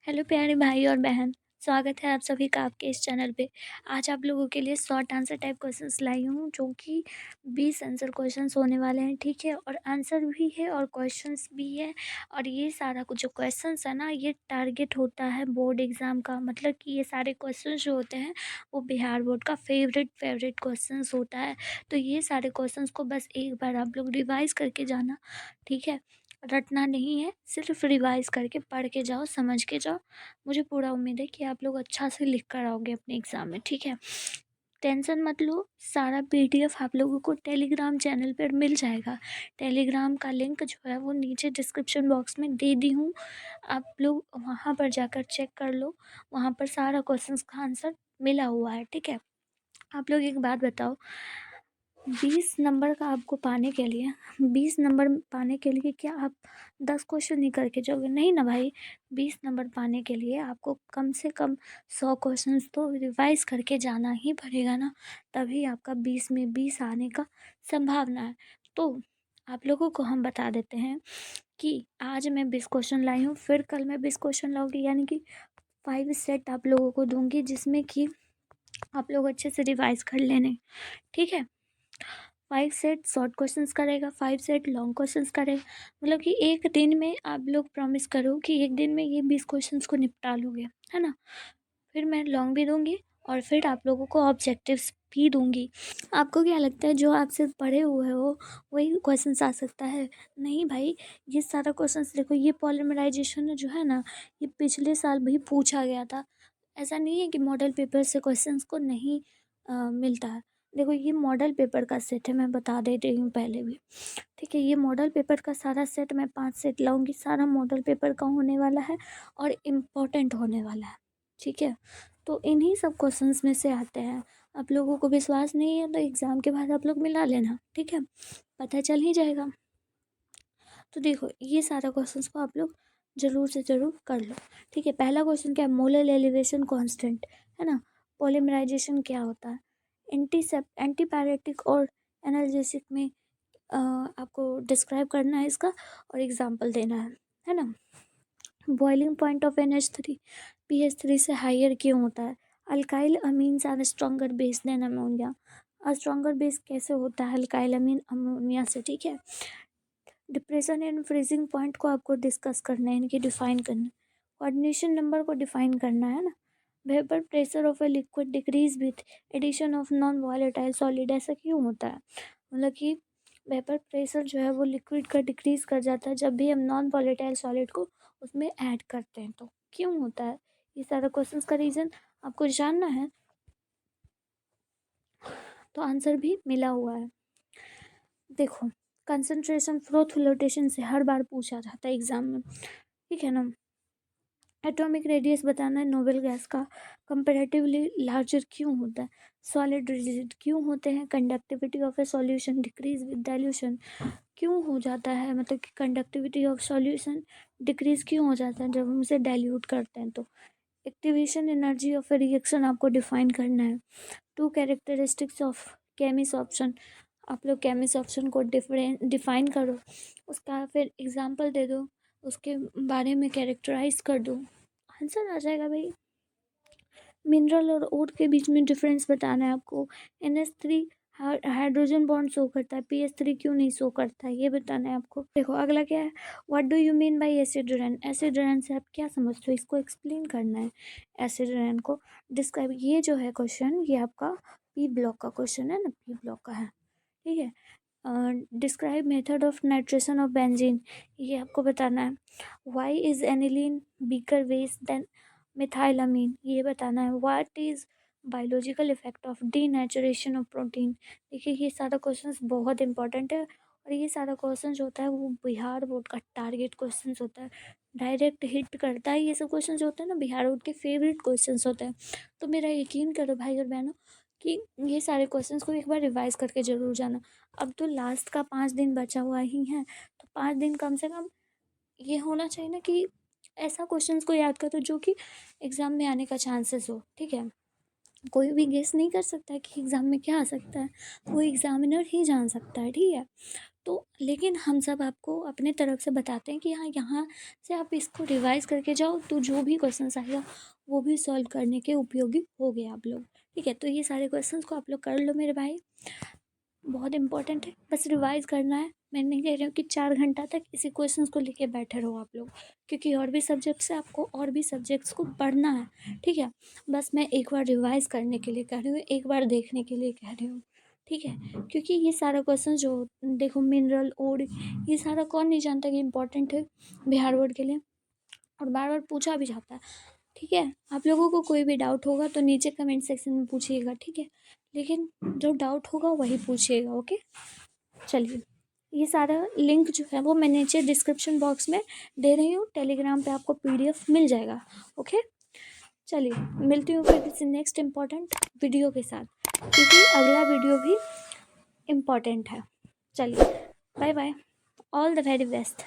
Hello प्यारे भाई और बहन। स्वागत है आप सभी का आपके इस चैनल पे। आज आप लोगों के लिए शॉर्ट आंसर टाइप क्वेश्चंस लाई हूँ जो कि 20 आंसर क्वेश्चंस होने वाले हैं, ठीक है। और आंसर भी है और क्वेश्चंस भी है। और ये सारा कुछ जो क्वेश्चंस है ना, ये टारगेट होता है बोर्ड एग्ज़ाम का। मतलब कि ये सारे क्वेश्चंस जो होते हैं वो बिहार बोर्ड का फेवरेट क्वेश्चंस होता है। तो ये सारे क्वेश्चंस को बस एक बार आप लोग रिवाइज़ करके जाना, ठीक है। रटना नहीं है, सिर्फ रिवाइज़ करके पढ़ के जाओ, समझ के जाओ। मुझे पूरा उम्मीद है कि आप लोग अच्छा से लिख कर आओगे अपने एग्ज़ाम में, ठीक है। टेंशन मत लो, सारा पीडीएफ आप लोगों को टेलीग्राम चैनल पर मिल जाएगा। टेलीग्राम का लिंक जो है वो नीचे डिस्क्रिप्शन बॉक्स में दे दी हूँ। आप लोग वहाँ पर जाकर चेक कर लो, वहाँ पर सारा क्वेश्चंस का आंसर मिला हुआ है, ठीक है। आप लोग एक बात बताओ, 20 नंबर का आपको पाने के लिए 20 नंबर पाने के लिए क्या आप 10 क्वेश्चन ही करके जाओगे? नहीं ना भाई। 20 नंबर पाने के लिए आपको कम से कम 100 क्वेश्चंस तो रिवाइज करके जाना ही पड़ेगा ना, तभी आपका 20 में 20 आने का संभावना है। तो आप लोगों को हम बता देते हैं कि आज मैं 20 क्वेश्चन लाई हूँ, फिर कल मैं 20 क्वेश्चन लाऊंगी, यानी कि 5 सेट आप लोगों को दूंगी, जिसमें कि आप लोग अच्छे से रिवाइज कर लेने, ठीक है। 5 सेट शॉर्ट क्वेश्चंस करेगा, 5 सेट लॉन्ग क्वेश्चंस करेगा। मतलब कि एक दिन में आप लोग प्रॉमिस करो कि एक दिन में ये 20 क्वेश्चंस को निपटा लोगे, है ना। फिर मैं लॉन्ग भी दूंगी और फिर आप लोगों को ऑब्जेक्टिव्स भी दूंगी। आपको क्या लगता है जो आप सिर्फ पढ़े हुए हो वही क्वेश्चंस आ सकता है? नहीं भाई, ये सारा क्वेश्चंस देखो, ये पॉलीमराइजेशन जो है ना, ये पिछले साल भी पूछा गया था। ऐसा नहीं है कि मॉडल पेपर से क्वेश्चंस को नहीं मिलता है। देखो, ये मॉडल पेपर का सेट है, मैं बता दे रही हूँ पहले भी, ठीक है। ये मॉडल पेपर का सारा सेट, मैं 5 सेट लाऊंगी, सारा मॉडल पेपर का होने वाला है और इम्पोर्टेंट होने वाला है, ठीक है। तो इन्हीं सब क्वेश्चंस में से आते हैं। आप लोगों को विश्वास नहीं है तो एग्ज़ाम के बाद आप लोग मिला लेना, ठीक है, पता चल ही जाएगा। तो देखो, ये सारा क्वेश्चंस को आप लोग ज़रूर से ज़रूर कर लो, ठीक है। पहला क्वेश्चन क्या है? मोलर एलिवेशन कांस्टेंट, है ना। पॉलीमराइजेशन क्या होता है? एंटीपायरेटिक और एनाल्जेसिक में आपको डिस्क्राइब करना है इसका और एग्जाम्पल देना है ना। Boiling point of NH3 pH 3 से हाइयर क्यों होता है? Alkyl amines are stronger base than ammonia. Stronger base कैसे होता है अल्काइल अमीन अमोनिया से, ठीक है। डिप्रेशन एंड फ्रीजिंग पॉइंट को आपको डिस्कस करना है, इनकी डिफाइन करना है। कोऑर्डिनेशन नंबर को डिफाइन करना है ना। Vapour pressure of a liquid decrease with addition of non volatile solid, ऐसा क्यों होता है? मतलब कि वेपर प्रेशर जो है वो लिक्विड का डिक्रीज कर जाता है जब भी हम नॉन वॉलेटाइल सॉलिड को उसमें ऐड करते हैं, तो क्यों होता है? ये सारा क्वेश्चंस का रीज़न आपको जानना है, तो आंसर भी मिला हुआ है। देखो, कंसंट्रेशन फ्लो फ्लोटेशन से हर बार पूछा जाता है एग्जाम में, ठीक है ना। एटॉमिक रेडियस बताना है नोबेल गैस का, कंपैरेटिवली लार्जर क्यों होता है? सॉलिड रिजिड क्यों होते हैं? Conductivity of A solution decrease with dilution क्यों हो जाता है? मतलब कि कंडक्टिविटी ऑफ सॉल्यूशन डिक्रीज क्यों हो जाता है जब हम उसे डाइल्यूट करते हैं? तो activation energy of A reaction आपको डिफाइन करना है। To characteristics of Cummins option, आप लोग केमिस ऑप्शन को डिफाइन करो, उसका फिर एग्जाम्पल दे दो, उसके बारे में कैरेक्टराइज कर दो, आंसर आ जाएगा भाई। मिनरल और ओट के बीच में डिफरेंस बताना है आपको। NH3 हाइड्रोजन बॉन्ड शो करता है, pH 3 क्यों नहीं शो करता है, ये बताना है आपको। देखो अगला क्या है? What do you mean by acid rain? Acid rain से आप क्या समझते हो, इसको एक्सप्लेन करना है। एसिड रेन को डिस्क्राइब, ये जो है क्वेश्चन, ये आपका पी ब्लॉक का क्वेश्चन है ना, पी ब्लॉक का है, ठीक है। Describe method of nitration of benzene, ये आपको बताना है। वाई इज एनिलीन बीकर वेस्ट देन मिथाइलामीन, ये बताना है। What is biological effect of denaturation of protein. देखिए, ये सारा क्वेश्चंस बहुत इंपॉर्टेंट है और ये सारा क्वेश्चन जो होता है वो बिहार बोर्ड का टारगेट क्वेश्चन होता है, डायरेक्ट हिट करता है। ये सब क्वेश्चन जो होते हैं ना, बिहार बोर्ड के फेवरेट क्वेश्चन होते हैं। तो मेरा यकीन करो भाई और बहनों कि ये सारे क्वेश्चंस को एक बार रिवाइज करके ज़रूर जाना। अब तो लास्ट का 5 दिन बचा हुआ ही है, तो 5 दिन कम से कम ये होना चाहिए ना कि ऐसा क्वेश्चंस को याद करो जो कि एग्ज़ाम में आने का चांसेस हो, ठीक है। कोई भी गेस नहीं कर सकता है कि एग्ज़ाम में क्या आ सकता है, वो एग्ज़ामिनर ही जान सकता है, ठीक है। तो लेकिन हम सब आपको अपने तरफ से बताते हैं कि हाँ, यहाँ से आप इसको रिवाइज़ करके जाओ, तो जो भी क्वेश्चंस आएगा वो भी सॉल्व करने के उपयोगी होगे आप लोग, ठीक है। तो ये सारे क्वेश्चंस को आप लोग कर लो मेरे भाई, बहुत इंपॉर्टेंट है, बस रिवाइज़ करना है। मैं नहीं कह रही हूँ कि 4 घंटा तक इसी क्वेश्चंस को लेके बैठे रहो आप लोग, क्योंकि और भी सब्जेक्ट्स है, आपको और भी सब्जेक्ट्स को पढ़ना है, ठीक है। बस मैं एक बार रिवाइज़ करने के लिए कह रही हूँ, एक बार देखने के लिए कह रही हूँ, ठीक है। क्योंकि ये सारा क्वेश्चन जो देखो मिनरल ओड, ये सारा कौन नहीं जानता कि इम्पोर्टेंट है बिहार बोर्ड के लिए, और बार बार पूछा भी जाता है, ठीक है। आप लोगों को कोई भी डाउट होगा तो नीचे कमेंट सेक्शन में पूछिएगा, ठीक है। लेकिन जो डाउट होगा वही पूछिएगा, ओके। चलिए, ये सारा लिंक जो है वो मैं नीचे डिस्क्रिप्शन बॉक्स में दे रही हूँ, टेलीग्राम पे आपको पीडीएफ मिल जाएगा, ओके। चलिए, मिलती हूँ फिर किसी नेक्स्ट इम्पॉर्टेंट वीडियो के साथ, क्योंकि अगला वीडियो भी इम्पॉर्टेंट है। चलिए, bye bye, all the very best.